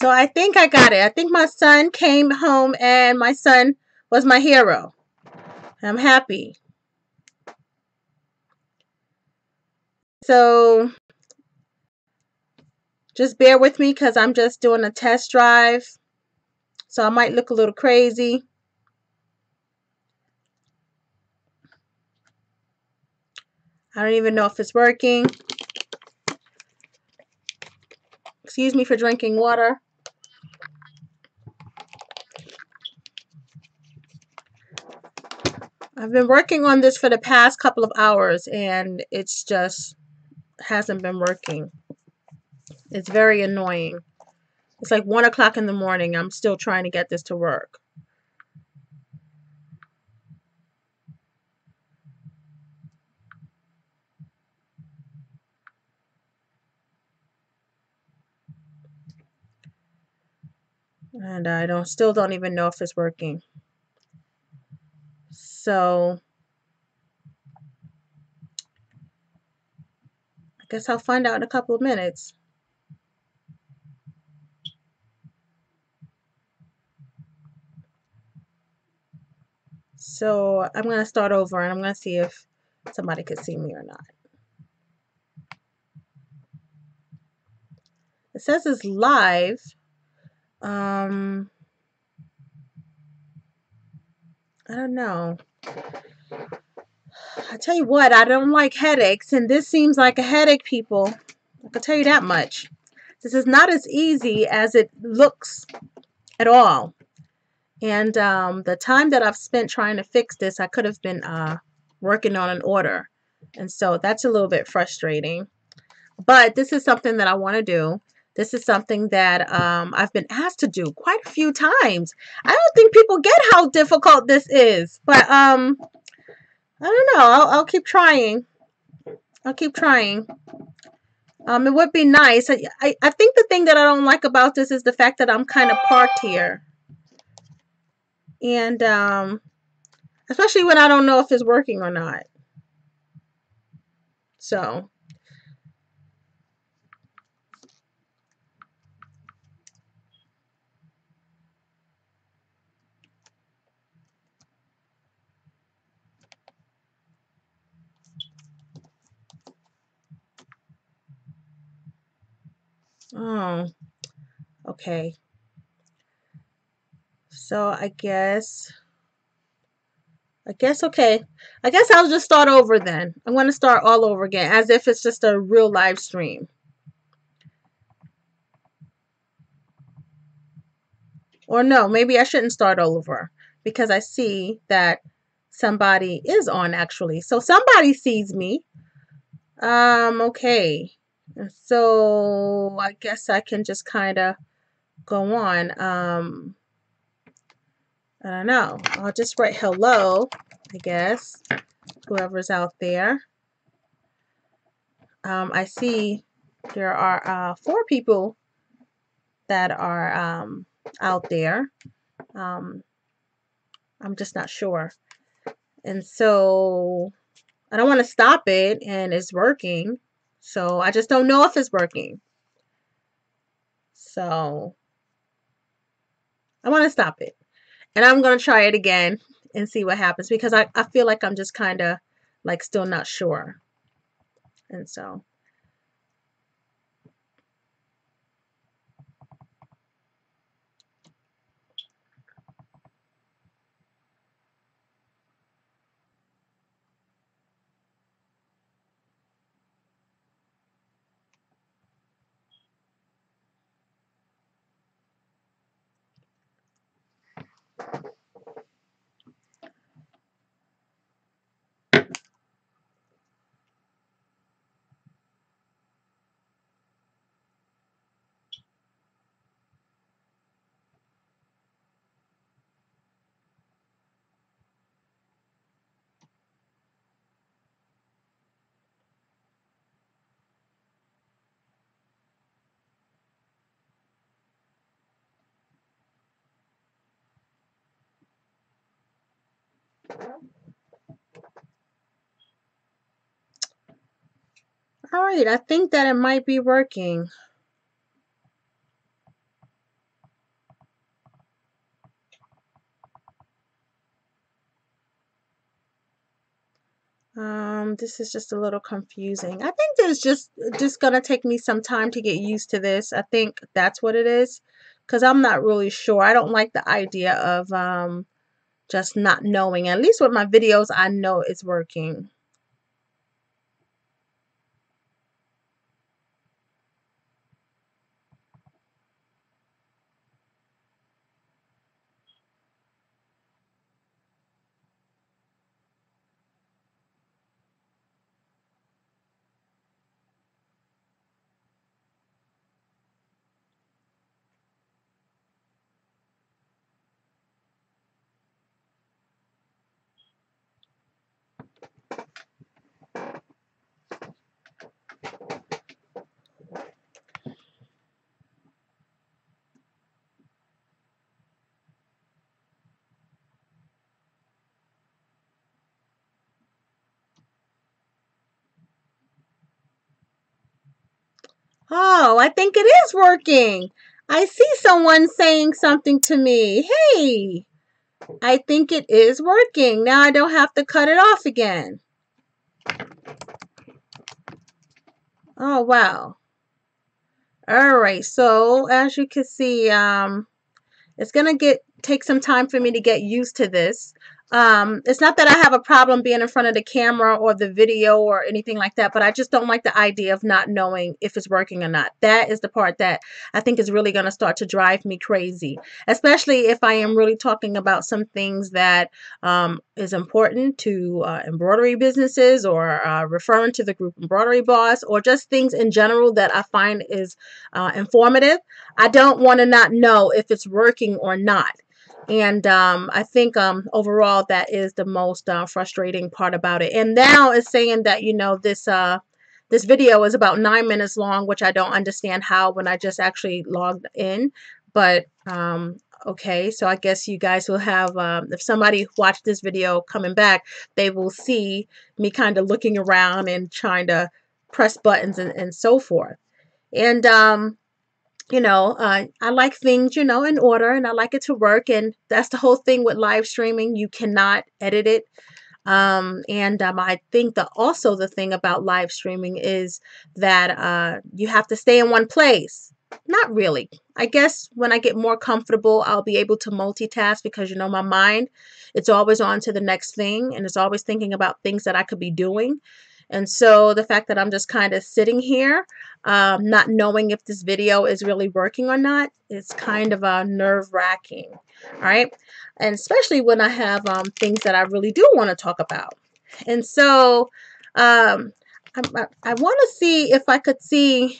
So I think I got it. I think my son came home and my son was my hero. I'm happy. So just bear with me because I'm just doing a test drive. So I might look a little crazy. I don't even know if it's working. Excuse me for drinking water. I've been working on this for the past couple of hours and it's just hasn't been working. It's very annoying. It's like 1 o'clock in the morning. I'm still trying to get this to work. And I still don't even know if it's working. So I guess I'll find out in a couple of minutes. So I'm going to start over and I'm going to see if somebody could see me or not. It says it's live. I don't know. I tell you what, I don't like headaches, and this seems like a headache, people. I can tell you that much. This is not as easy as it looks at all. And the time that I've spent trying to fix this, I could have been working on an order. And so that's a little bit frustrating. But this is something that I want to do. This is something that I've been asked to do quite a few times. I don't think people get how difficult this is. But I don't know. I'll keep trying. I'll keep trying. It would be nice. I think the thing that I don't like about this is the fact that I'm kind of parked here. And especially when I don't know if it's working or not. So, oh, okay. So okay. I guess I'll just start over then. I'm going to start all over again as if it's just a real live stream. Or no, maybe I shouldn't start all over because I see that somebody is on actually. So somebody sees me. Okay. So I guess I can just kind of go on. I don't know. I'll just write hello, I guess, whoever's out there. I see there are 4 people that are out there. Um, I'm just not sure. And so I don't want to stop it and it's working. So I just don't know if it's working. So I want to stop it. And I'm going to try it again and see what happens because I feel like I'm just kind of like still not sure. And so. All right, I think that it might be working. This is just a little confusing. I think there's just gonna take me some time to get used to this. I think that's what it is, because I'm not really sure. I don't like the idea of just not knowing. At least with my videos, I know it's working. Oh, I think it is working. I see someone saying something to me. Hey, I think it is working. Now I don't have to cut it off again. Oh, wow. All right. So as you can see, it's gonna take some time for me to get used to this. It's not that I have a problem being in front of the camera or the video or anything like that, but I just don't like the idea of not knowing if it's working or not. That is the part that I think is really gonna start to drive me crazy, especially if I am really talking about some things that is important to embroidery businesses, or referring to the group Embroidery Boss, or just things in general that I find is informative. I don't want to not know if it's working or not. And I think overall that is the most frustrating part about it. And now it's saying that, this video is about 9 minutes long, which I don't understand how when I just actually logged in. But okay, so I guess you guys will have, if somebody watched this video coming back, they will see me kind of looking around and trying to press buttons and so forth. And I like things, in order, and I like it to work. And that's the whole thing with live streaming. You cannot edit it. And I think that also the thing about live streaming is that you have to stay in one place. Not really. I guess when I get more comfortable, I'll be able to multitask, because, my mind, it's always on to the next thing, and it's always thinking about things that I could be doing. And so the fact that I'm just kind of sitting here, not knowing if this video is really working or not, is kind of nerve-wracking. All right. And especially when I have things that I really do want to talk about. And so I want to see if I could see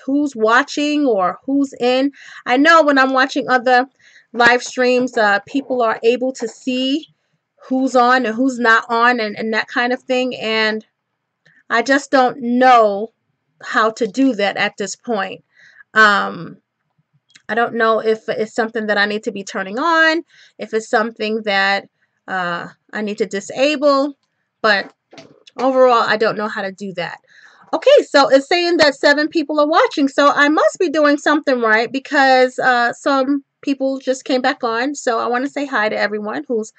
who's watching or who's in. I know when I'm watching other live streams, people are able to see who's on and who's not on, and that kind of thing. And I just don't know how to do that at this point. Um, I don't know if it's something that I need to be turning on, if it's something that I need to disable, but overall, I don't know how to do that. Okay, so it's saying that 7 people are watching, so I must be doing something right, because some people just came back on. So I want to say hi to everyone who's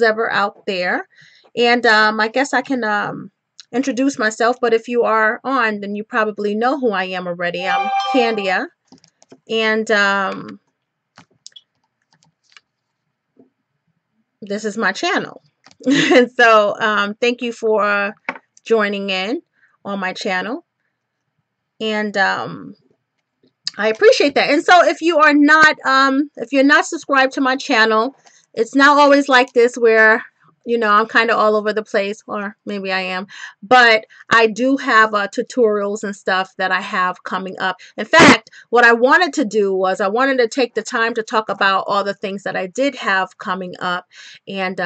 ever out there, and I guess I can introduce myself. But if you are on, then you probably know who I am already. I'm Candia, and this is my channel. And so thank you for joining in on my channel. And I appreciate that. And so if you're not subscribed to my channel, it's not always like this where, I'm kind of all over the place, or maybe I am, but I do have tutorials and stuff that I have coming up. In fact, what I wanted to do was I wanted to take the time to talk about all the things that I did have coming up, and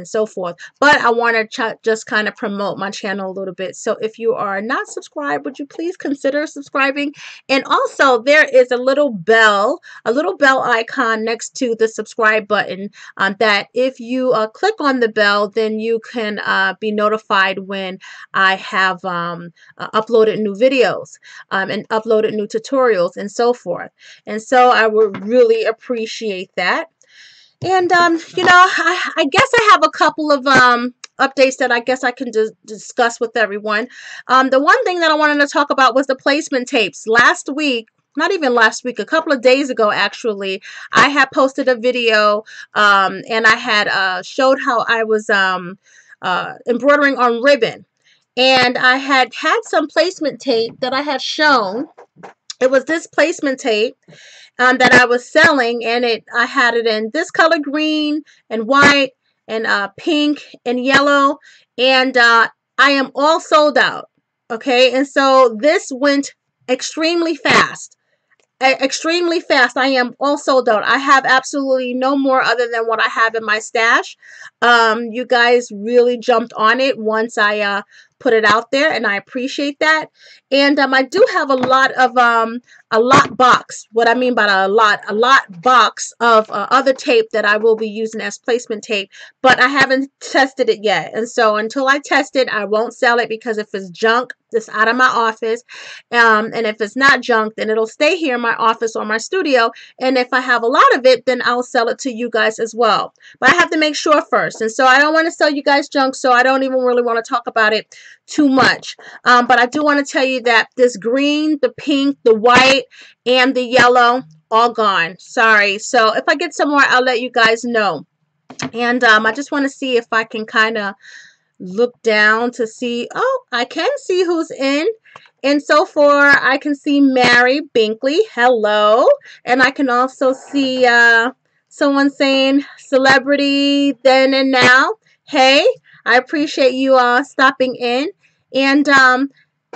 so forth. But I want to just kind of promote my channel a little bit. So if you are not subscribed, would you please consider subscribing? And also, there is a little bell icon next to the subscribe button, that if you click on the bell, then you can be notified when I have uploaded new videos, and uploaded new tutorials and so forth. And so I would really appreciate that. And I guess I have a couple of updates that I guess I can discuss with everyone. The one thing that I wanted to talk about was the placement tapes. Last week, not even last week, a couple of days ago, actually, I had posted a video, and I had showed how I was embroidering on ribbon. And I had some placement tape that I had shown. It was this placement tape that I was selling, and I had it in this color, green and white and pink and yellow, and I am all sold out. Okay, and so this went extremely fast. Extremely fast. I am all sold out. I have absolutely no more other than what I have in my stash. You guys really jumped on it once I put it out there, and I appreciate that. And I do have a lot box. What I mean by a lot box of other tape that I will be using as placement tape, but I haven't tested it yet. And so until I test it, I won't sell it, because if it's junk, it's out of my office. And if it's not junk, then it'll stay here in my office or my studio. And if I have a lot of it, then I'll sell it to you guys as well. But I have to make sure first. And so I don't want to sell you guys junk, so I don't even really want to talk about it too much. But I do want to tell you that this green, the pink, the white, and the yellow, all gone. Sorry. So if I get some more, I'll let you guys know. And I just want to see if I can kind of look down to see. Oh, I can see who's in. And so far, I can see Mary Binkley. Hello. And I can also see someone saying celebrity then and now. Hey, I appreciate you all stopping in. And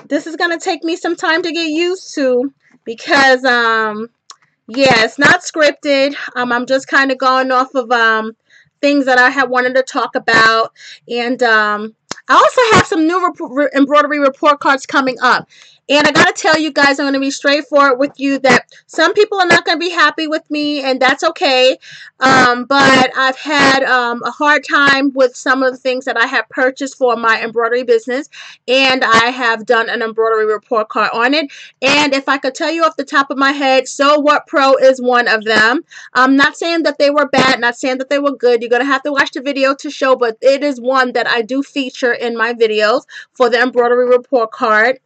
this is going to take me some time to get used to, because yeah, it's not scripted. I'm just kind of going off of things that I had wanted to talk about. And I also have some new embroidery report cards coming up. And I got to tell you guys, I'm going to be straightforward with you that some people are not going to be happy with me, and that's okay. But I've had a hard time with some of the things that I have purchased for my embroidery business, and I have done an embroidery report card on it. And if I could tell you off the top of my head, So What Pro is one of them. I'm not saying that they were bad, not saying that they were good. You're going to have to watch the video to show, but it is one that I do feature in my videos for the embroidery report card.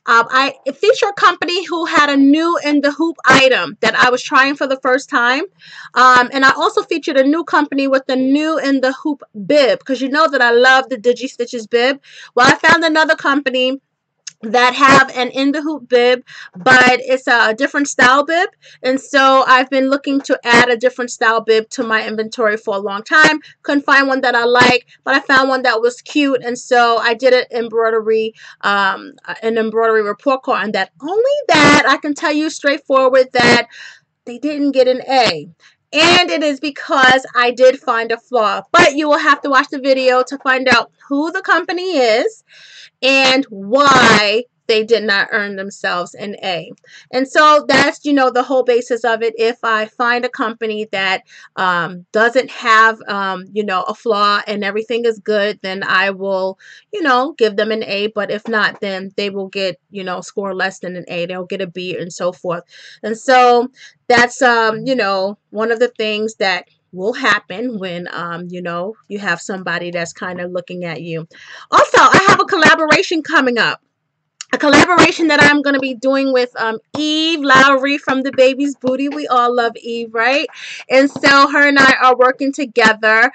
I feature a company who had a new in the hoop item that I was trying for the first time. And I also featured a new company with the new in the hoop bib, because you know that I love the Digi Stitches bib. Well, I found another company that have an in the hoop bib, but it's a different style bib. And so I've been looking to add a different style bib to my inventory for a long time. Couldn't find one that I like, but I found one that was cute. And so I did an embroidery report card on that. Only that I can tell you straightforward that they didn't get an A. And it is because I did find a flaw. But you will have to watch the video to find out who the company is and why they did not earn themselves an A. And so that's, you know, the whole basis of it. If I find a company that doesn't have, you know, a flaw and everything is good, then I will, you know, give them an A. But if not, then they will get, you know, score less than an A. They'll get a B and so forth. And so that's, you know, one of the things that will happen when you know, you have somebody that's kind of looking at you. Also, I have a collaboration coming up. A collaboration that I'm going to be doing with Eve Lowry from The Baby's Booty. We all love Eve, right? And so her and I are working together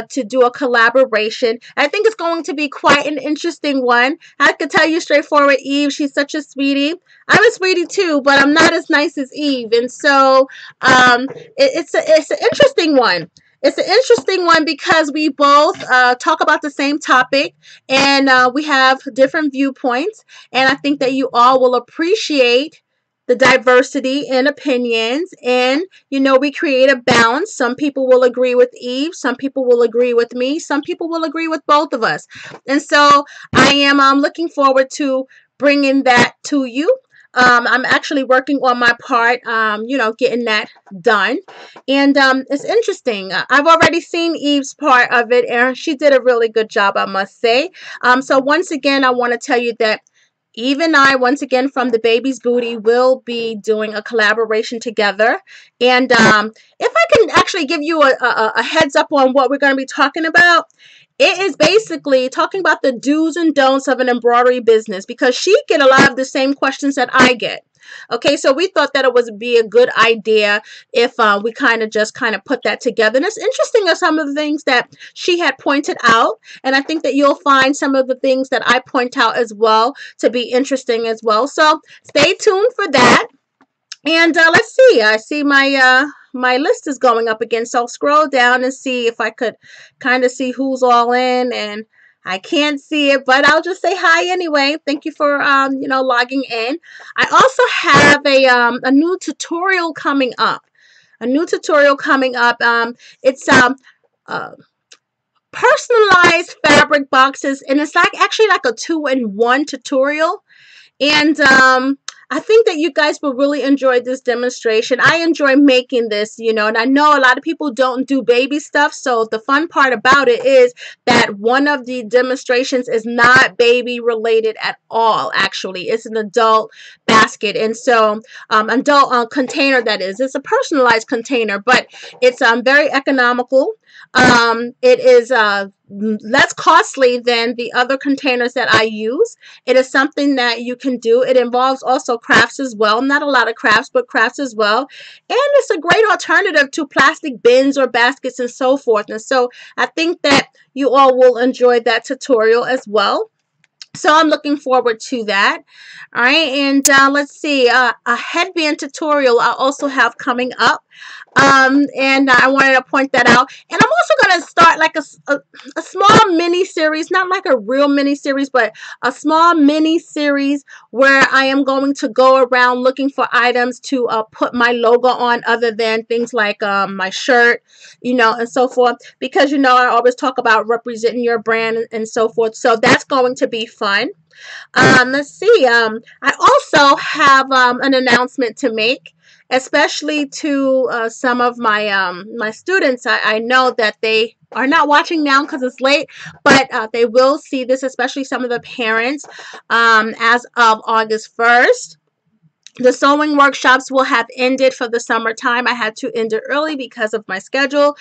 to do a collaboration. I think it's going to be quite an interesting one. I can tell you straightforward, Eve, she's such a sweetie. I'm a sweetie too, but I'm not as nice as Eve. And so it's an interesting one. It's an interesting one because we both talk about the same topic, and we have different viewpoints. And I think that you all will appreciate the diversity in opinions. And, you know, we create a balance. Some people will agree with Eve. Some people will agree with me. Some people will agree with both of us. And so I am looking forward to bringing that to you. I'm actually working on my part, you know, getting that done. And it's interesting. I've already seen Eve's part of it, and she did a really good job, I must say. So once again, I want to tell you that Eve and I, once again from the Baby's Booty, will be doing a collaboration together. And if I can actually give you a heads up on what we're going to be talking about, it is basically talking about the do's and don'ts of an embroidery business, because she get a lot of the same questions that I get. Okay, so we thought that it would be a good idea if we kind of put that together. And it's interesting of some of the things that she had pointed out, and I think that you'll find some of the things that I point out as well to be interesting as well. So stay tuned for that. And let's see. I see my list is going up again. So I'll scroll down and see if I could kind of see who's all in. And I can't see it, but I'll just say hi anyway. Thank you for logging in. I also have a new tutorial coming up. A new tutorial coming up. It's uh, personalized fabric boxes, and it's like actually like a 2-in-1 tutorial. And I think that you guys will really enjoy this demonstration. I enjoy making this, and I know a lot of people don't do baby stuff. So the fun part about it is that one of the demonstrations is not baby related at all. Actually, it's an adult basket. And so adult container, that is. It's a personalized container, but it's very economical. It is less costly than the other containers that I use. It is something that you can do. It involves also crafts as well. Not a lot of crafts, but crafts as well. And it's a great alternative to plastic bins or baskets and so forth. And so I think that you all will enjoy that tutorial as well. So I'm looking forward to that. All right, and let's see, a headband tutorial I also have coming up. And I wanted to point that out. And I'm also going to start like a small mini series, not like a real mini series, but a small mini series where I am going to go around looking for items to put my logo on, other than things like my shirt, and so forth. Because, I always talk about representing your brand and so forth. So that's going to be fun. Let's see. I also have an announcement to make, especially to some of my students. I know that they are not watching now because it's late, but they will see this, especially some of the parents, as of August 1st. The sewing workshops will have ended for the summertime. I had to end it early because of my schedule.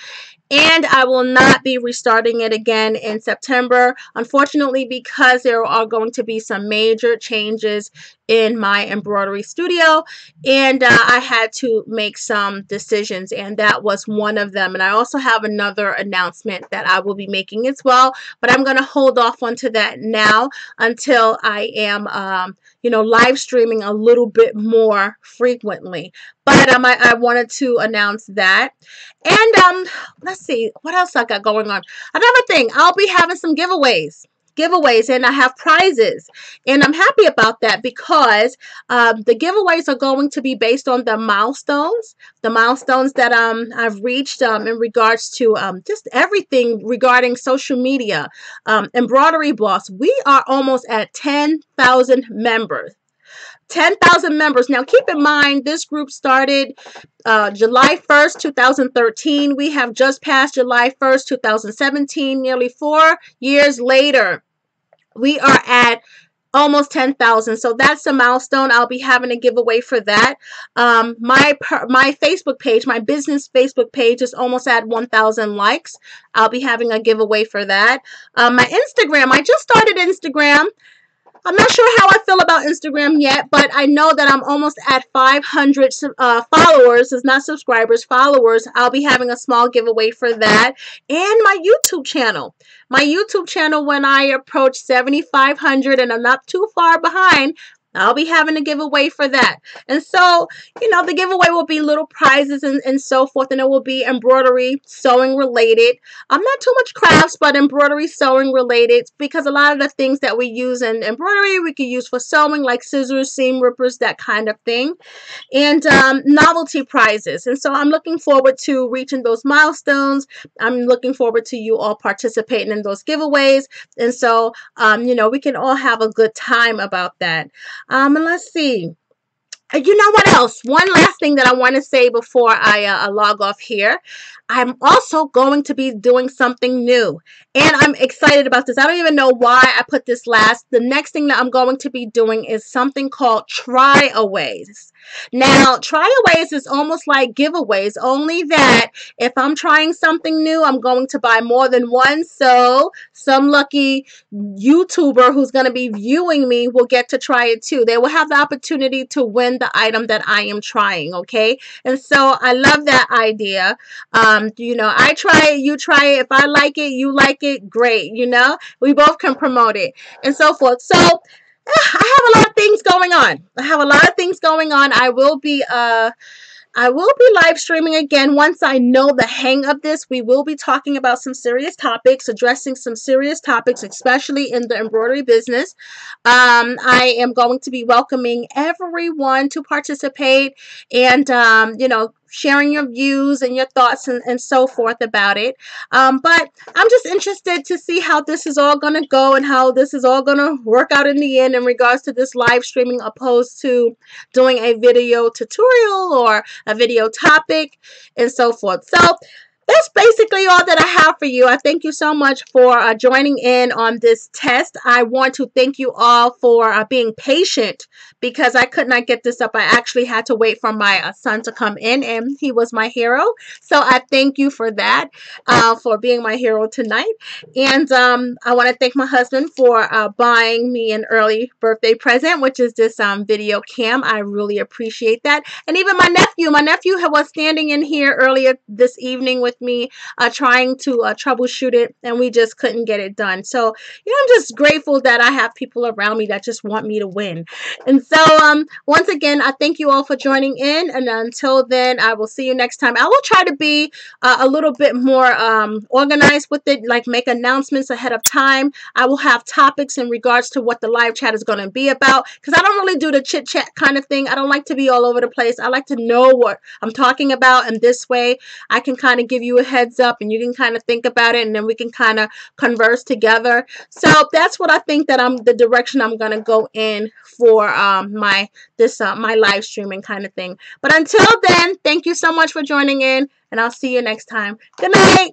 And I will not be restarting it again in September, unfortunately, because there are going to be some major changes in my embroidery studio, and I had to make some decisions, and that was one of them. And I also have another announcement that I will be making as well, but I'm going to hold off onto that now until I am live streaming a little bit more frequently. But I wanted to announce that. And let's see what else I got going on. Another thing, I'll be having some giveaways, and I have prizes, and I'm happy about that, because the giveaways are going to be based on the milestones that I've reached in regards to just everything regarding social media. Embroidery Boss, we are almost at 10,000 members. 10,000 members. Now, keep in mind, this group started July 1st, 2013. We have just passed July 1st, 2017. Nearly 4 years later, we are at almost 10,000. So that's a milestone. I'll be having a giveaway for that. My Facebook page, my business Facebook page, is almost at 1,000 likes. I'll be having a giveaway for that. My Instagram, I just started Instagram. I'm not sure how I feel about Instagram yet, but I know that I'm almost at 500 followers. It's not subscribers, followers. I'll be having a small giveaway for that. And my YouTube channel. My YouTube channel, when I approach 7,500 and I'm not too far behind, I'll be having a giveaway for that. And so, the giveaway will be little prizes and so forth, and it will be embroidery, sewing related. Not too much crafts, but embroidery, sewing related, because a lot of the things that we use in embroidery, we can use for sewing, like scissors, seam rippers, that kind of thing. And novelty prizes. And so I'm looking forward to reaching those milestones. I'm looking forward to you all participating in those giveaways. And so, we can all have a good time about that. And let's see. You know what else? One last thing that I want to say before I log off here. I'm also going to be doing something new. And I'm excited about this. I don't even know why I put this last. The next thing that I'm going to be doing is something called try-aways. Now, try-aways is almost like giveaways, only that if I'm trying something new, I'm going to buy more than one. So some lucky YouTuber who's going to be viewing me will get to try it too. They will have the opportunity to win the item that I am trying, okay? And so I love that idea. I try it, you try it. If I like it, you like it, great. We both can promote it and so forth. So I have a lot of things going on. I will be live streaming again once I know the hang of this. We will be talking about some serious topics, addressing some serious topics, especially in the embroidery business. I am going to be welcoming everyone to participate and, sharing your views and your thoughts and so forth about it. But I'm just interested to see how this is all going to go and how this is all going to work out in the end in regards to this live streaming opposed to doing a video tutorial or a video topic and so forth. So that's basically all that I have for you. I thank you so much for joining in on this test. I want to thank you all for being patient because I could not get this up. I actually had to wait for my son to come in, and he was my hero. So I thank you for that, for being my hero tonight. And I want to thank my husband for buying me an early birthday present, which is this video cam. I really appreciate that. And even my nephew was standing in here earlier this evening with me trying to troubleshoot it, and we just couldn't get it done. So I'm just grateful that I have people around me that just want me to win. And so once again, I thank you all for joining in, and until then, I will see you next time. I will try to be a little bit more organized with it, like make announcements ahead of time. I will have topics in regards to what the live chat is going to be about, because I don't really do the chit chat kind of thing. I don't like to be all over the place. I like to know what I'm talking about, and this way I can kind of give you a heads up and you can kind of think about it, and then we can kind of converse together. So that's what I think that the direction I'm going to go in for my live streaming kind of thing. But until then, thank you so much for joining in, and I'll see you next time. Good night.